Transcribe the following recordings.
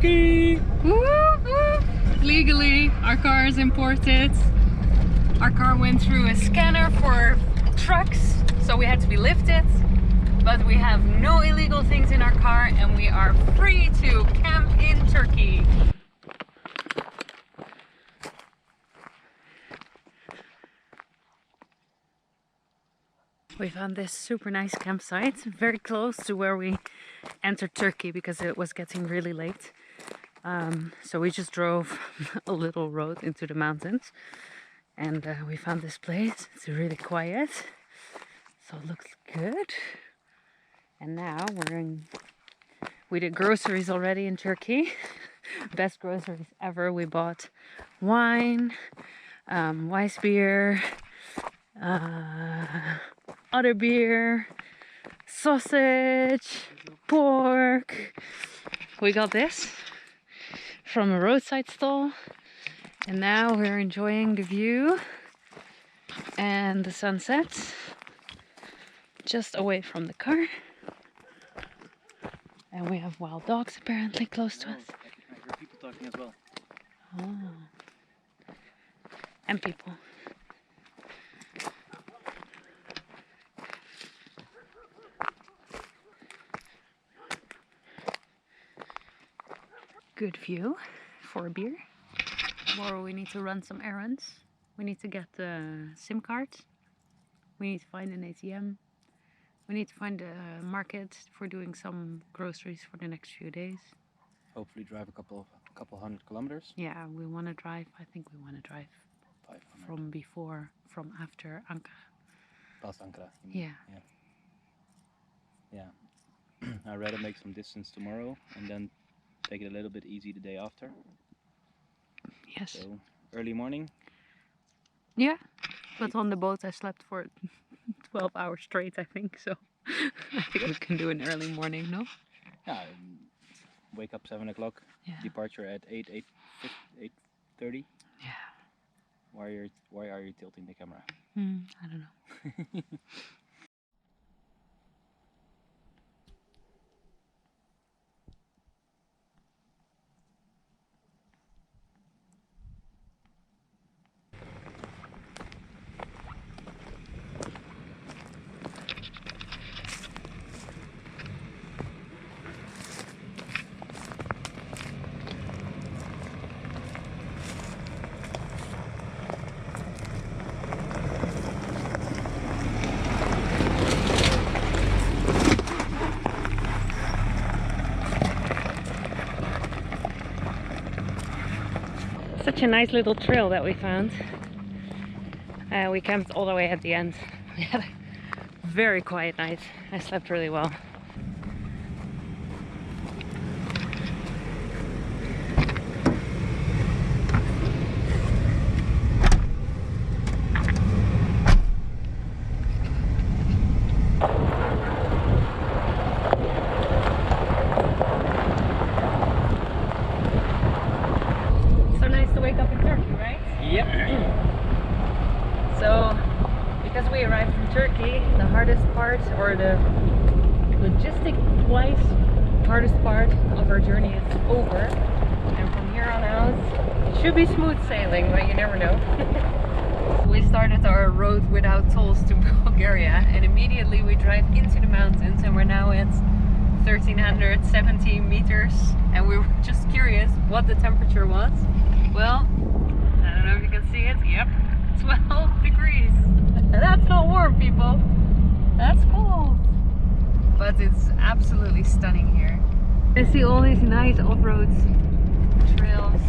Turkey! Woo-hoo. Legally, our car is imported. Our car went through a scanner for trucks, so we had to be lifted. But we have no illegal things in our car and we are free to camp in Turkey. We found this super nice campsite, very close to where we entered Turkey because it was getting really late. So we just drove a little road into the mountains and we found this place. It's really quiet, so it looks good. And now we did groceries already in Turkey. Best groceries ever. We bought wine, Weiss beer, other beer, sausage, pork. We got this from a roadside stall. And now we're enjoying the view and the sunset just away from the car. And we have wild dogs apparently close to us. I hear people talking as well. Oh. And people. Good view for a beer. Tomorrow we need to run some errands. We need to get the SIM card. We need to find an ATM. We need to find a market for doing some groceries for the next few days. Hopefully drive a couple hundred kilometers. Yeah, we want to drive. I think we want to drive 500. from after Ankara. Past Ankara. Yeah. Yeah. I'd rather make some distance tomorrow and then take it a little bit easy the day after. Yes. So early morning. Yeah, but on the boat I slept for 12 hours straight, I think. So I think we can do an early morning, no? Yeah. Wake up 7 o'clock. Yeah. Departure at 8:30. Yeah. Why are you tilting the camera? I don't know. Such a nice little trail that we found. We camped all the way at the end. We had a very quiet night. I slept really well. So, because we arrived from Turkey, the hardest part, or the logistic-wise hardest part of our journey is over. And from here on out, it should be smooth sailing, but you never know. We started our road without tolls to Bulgaria, and immediately we drive into the mountains, and we're now at 1370 meters, and we were just curious what the temperature was. Well, I don't know if you can see it. Yep, 12 degrees. That's not warm, people. That's cold. But it's absolutely stunning here. I see all these nice off-road trails.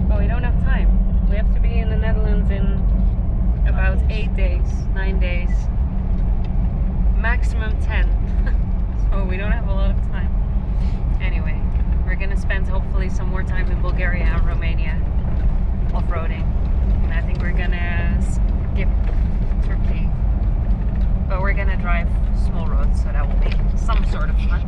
But we don't have time. We have to be in the Netherlands in about 8 days, 9 days. Maximum 10. So we don't have a lot of time. Anyway, we're gonna spend hopefully some more time in Bulgaria and Romania off-roading. And I think we're gonna skip Turkey. But we're gonna drive small roads, so that will be some sort of fun.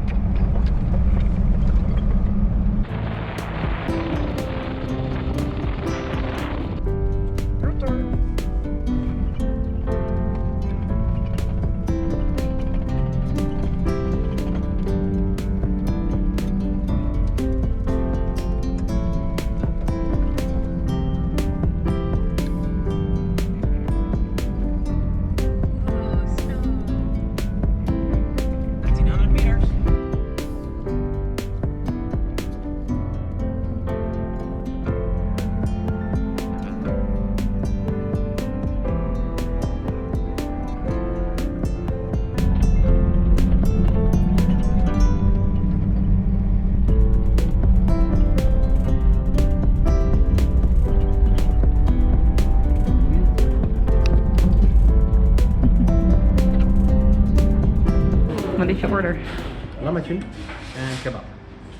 did you order? Lamachun and kebab.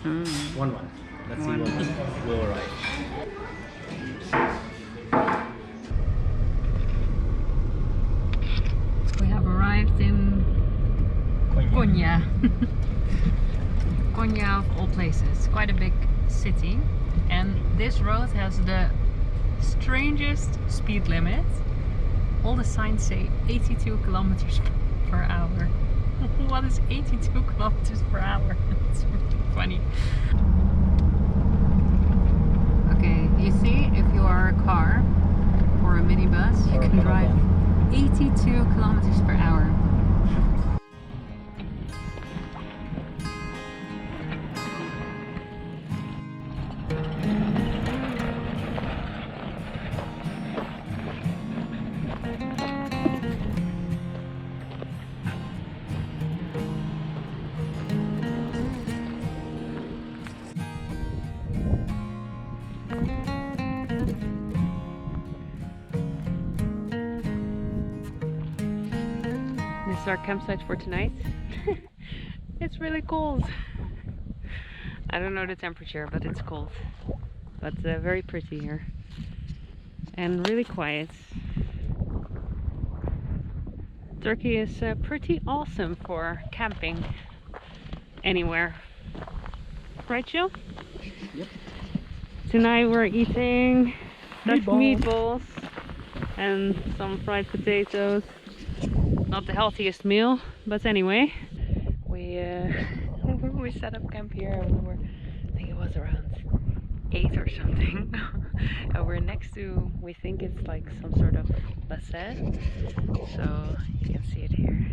1-1. Let's see what will arrive. We have arrived in Konya. Konya of all places. Quite a big city. And this road has the strangest speed limit. All the signs say 82 kilometers per hour. What is 82 kilometers per hour? It's really funny. Okay, you see, if you are a car or a minibus, you can drive 82 kilometers per hour. This is our campsite for tonight. It's really cold. I don't know the temperature, but it's cold. But very pretty here. And really quiet. Turkey is pretty awesome for camping anywhere. Right, Jill? Yep. Tonight we're eating Dutch meatballs and some fried potatoes. Not the healthiest meal, but anyway, we set up camp here. I think it was around 8 or something. And we're next to, we think it's like some sort of bassin, so you can see it here.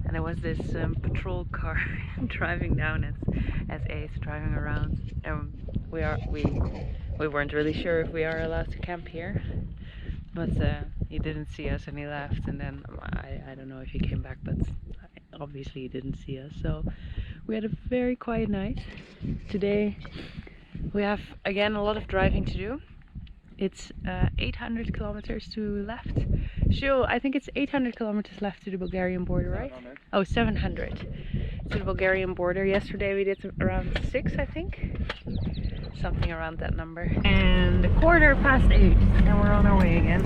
And there was this patrol car driving down at 8, driving around. And we weren't really sure if we are allowed to camp here, but he didn't see us and he left. And then I don't know if he came back, but obviously he didn't see us. So we had a very quiet night. Today we have again a lot of driving to do. It's 800 kilometers to left. Sure, I think it's 800 kilometers left to the Bulgarian border, right? 700. Oh, 700 to the Bulgarian border. Yesterday we did around 6, I think. Something around that number. And 8:15, and we're on our way again.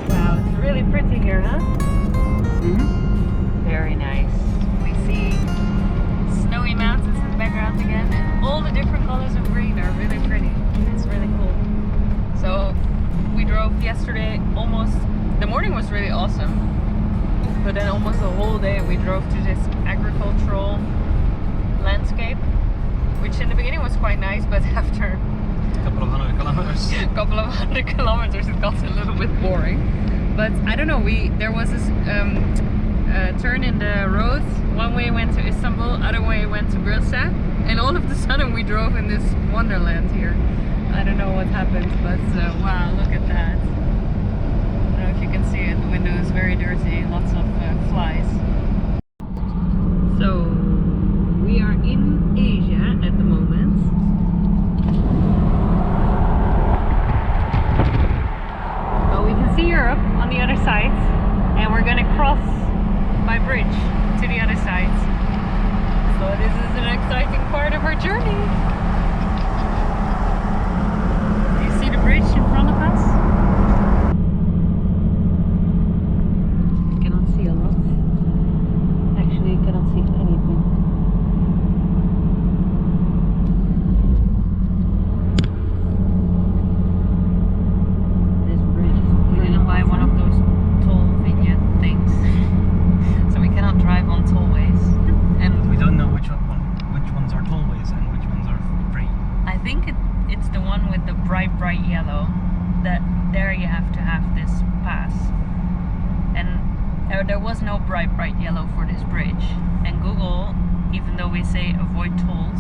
Wow, it's really pretty here, huh? Very nice. We see snowy mountains in the background again, and all the different colors of green are really pretty. It's really cool. So we drove yesterday almost, the morning was really awesome, but then almost the whole day we drove to this agricultural landscape, which in the beginning was quite nice, but after A couple of 100 kilometers. a couple of 100 kilometers it got a little bit boring. But I don't know, there was this turn in the road. One way went to Istanbul, other way went to Bursa, and all of a sudden we drove in this wonderland here. I don't know what happened, but wow, look at that. I don't know if you can see it, the window is very dirty, lots of flies. So we are in Asia at the moment. But we can see Europe on the other side, and we're gonna cross by bridge to the other side. So this is an exciting part of our journey. Do you see the bridge in front of us? Cannot see a lot. Actually, cannot see anything. This bridge is hidden by one of those toll vignette things. So we cannot drive on tollways. And We don't know which ones are tollways and which ones are free. I think it's the one with the bright yellow. That there you have to have this pass. And there was no bright yellow for this bridge. And Google, even though we say avoid tolls,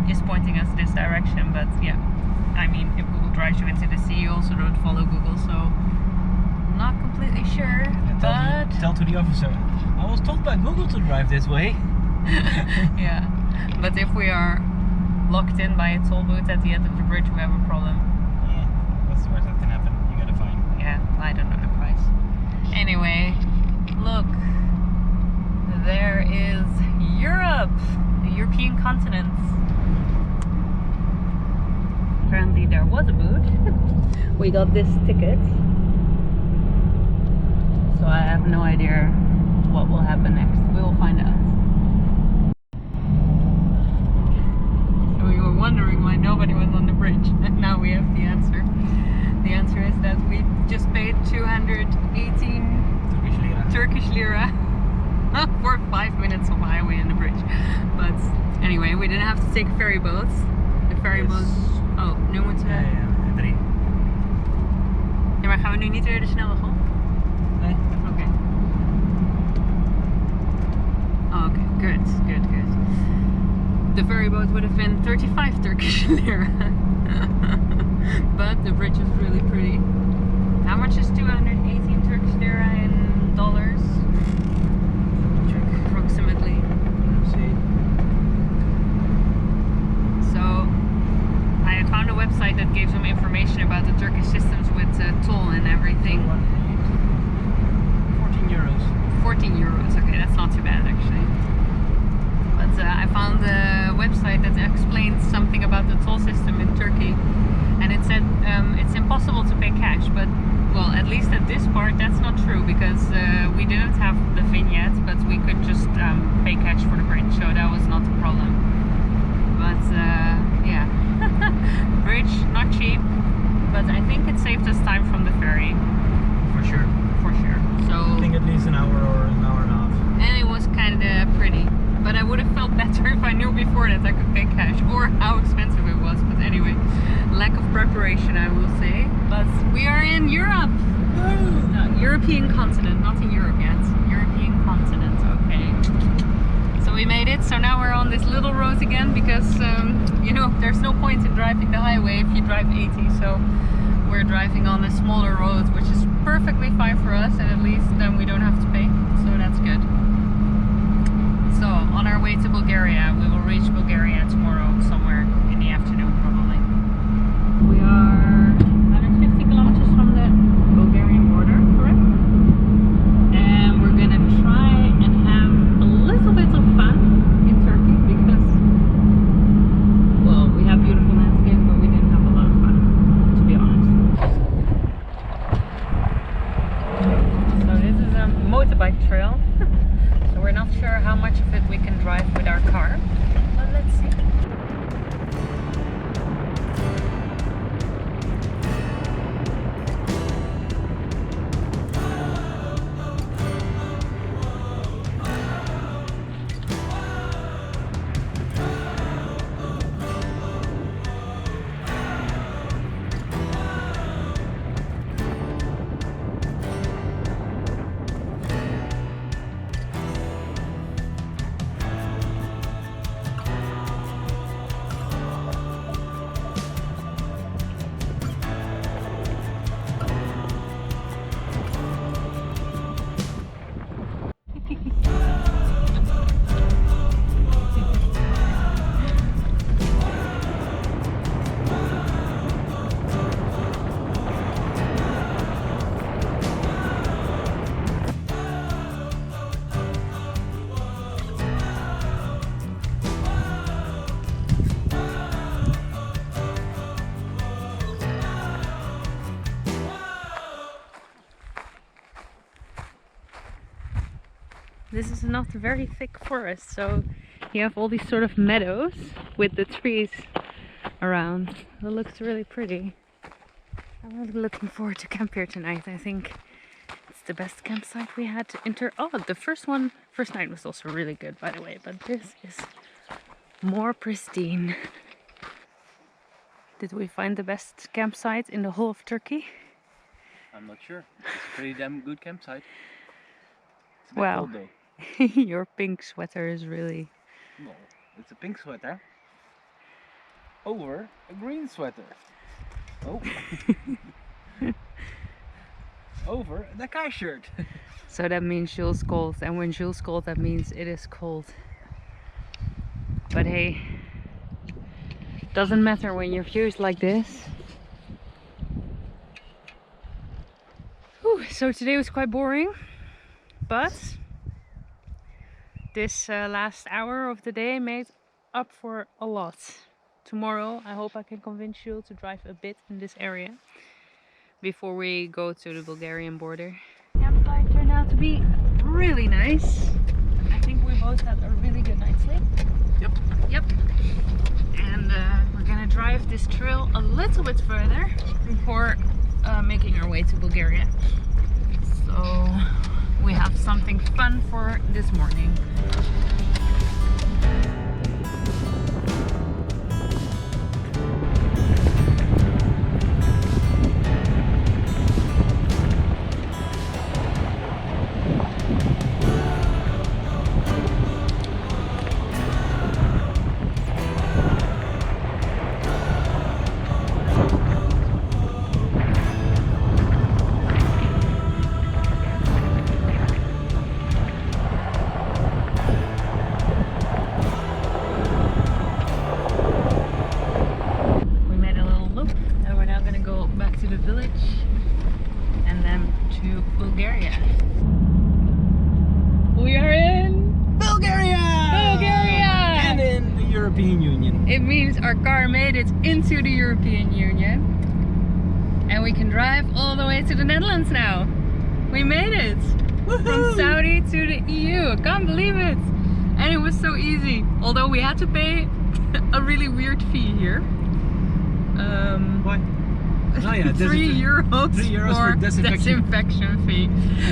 is pointing us this direction. But yeah, I mean, if Google drives you into the sea, you also don't follow Google. So not completely sure, Yeah, but tell to the officer. I was told by Google to drive this way. yeah. But if we are locked in by a toll booth at the end of the bridge, we have a problem. Yeah, that's the worst that can happen. You gotta find. Yeah, I don't know the price. Anyway, look, there is Europe, the European continent. Apparently there was a booth. We got this ticket, so I have no idea what will happen next. We will find out. So we were wondering why nobody was on the bridge, and now we have the answer. The answer is that we just paid 218 Turkish lira for 5 minutes of highway in the bridge. But anyway, we didn't have to take ferry boats. The ferry boats. Oh, nu moeten we. Ja, 3. Ja, maar gaan we nu niet weer de snelweg op? Nee. Okay. Oh, okay, good. The ferry boat would have been 35 Turkish lira. But the bridge is really pretty. How much is 218 Turkish lira in dollars? Check. Approximately. Let's see. So I found a website that gave some information about the Turkish systems with toll and everything. 14 euros. 14 euros, okay, that's not too bad actually. But I found a website that explained something about the toll system in Turkey, and it said it's impossible to pay cash, but well, at least at this part that's not true, because we didn't have the vignette, but we could just pay cash for the bridge, so that was not a problem. But yeah, bridge not cheap, but I think it saved us time from the ferry. For sure. So I think at least an hour or an hour and a half. and it was kind of pretty, but I would have felt better if I knew before that I could pay cash, or how expensive it was. But anyway, lack of preparation, I will say. But we are in Europe. No, European continent, not in Europe yet. European continent, okay. So we made it. So now we're on this little road again, because you know, there's no point in driving the highway if you drive 80. So we're driving on the smaller road, which is perfectly fine for us, and at least then we don't have to pay. So that's good. So on our way to Bulgaria, we will reach Bulgaria tomorrow somewhere in the afternoon probably. We are 150 kilometers from the Bulgarian border, correct? And we're gonna try and have a little bit of fun in Turkey, because well, we have beautiful landscapes, but we didn't have a lot of fun, to be honest. So this is a motorbike trail. So we're not sure how much of it we can drive with our car, but let's see. This is not a very thick forest, so you have all these sort of meadows with the trees around. It looks really pretty. I'm really looking forward to camp here tonight. I think it's the best campsite we had to enter. Oh, the first night was also really good, by the way, but this is more pristine. Did we find the best campsite in the whole of Turkey? I'm not sure. It's a pretty damn good campsite. It's a bit Wow. cold though. Your pink sweater is really... No, it's a pink sweater over a green sweater. Oh. over the Kai shirt. So that means Jules cold, and when Jules cold, that means it is cold. But hey, doesn't matter when your view is like this. Whew, so today was quite boring, but this last hour of the day made up for a lot. Tomorrow I hope I can convince Jules to drive a bit in this area before we go to the Bulgarian border. Campsite turned out to be really nice. I think we both had a really good night's sleep. Yep. And we're gonna drive this trail a little bit further before making our way to Bulgaria. So we have something fun for this morning. Bulgaria. We are in Bulgaria! And in the European Union. It means our car made it into the European Union. And we can drive all the way to the Netherlands now. We made it! From Saudi to the EU. I can't believe it! And it was so easy. Although we had to pay a really weird fee here. What? Oh yeah, 3 euros €3 for disinfection fee.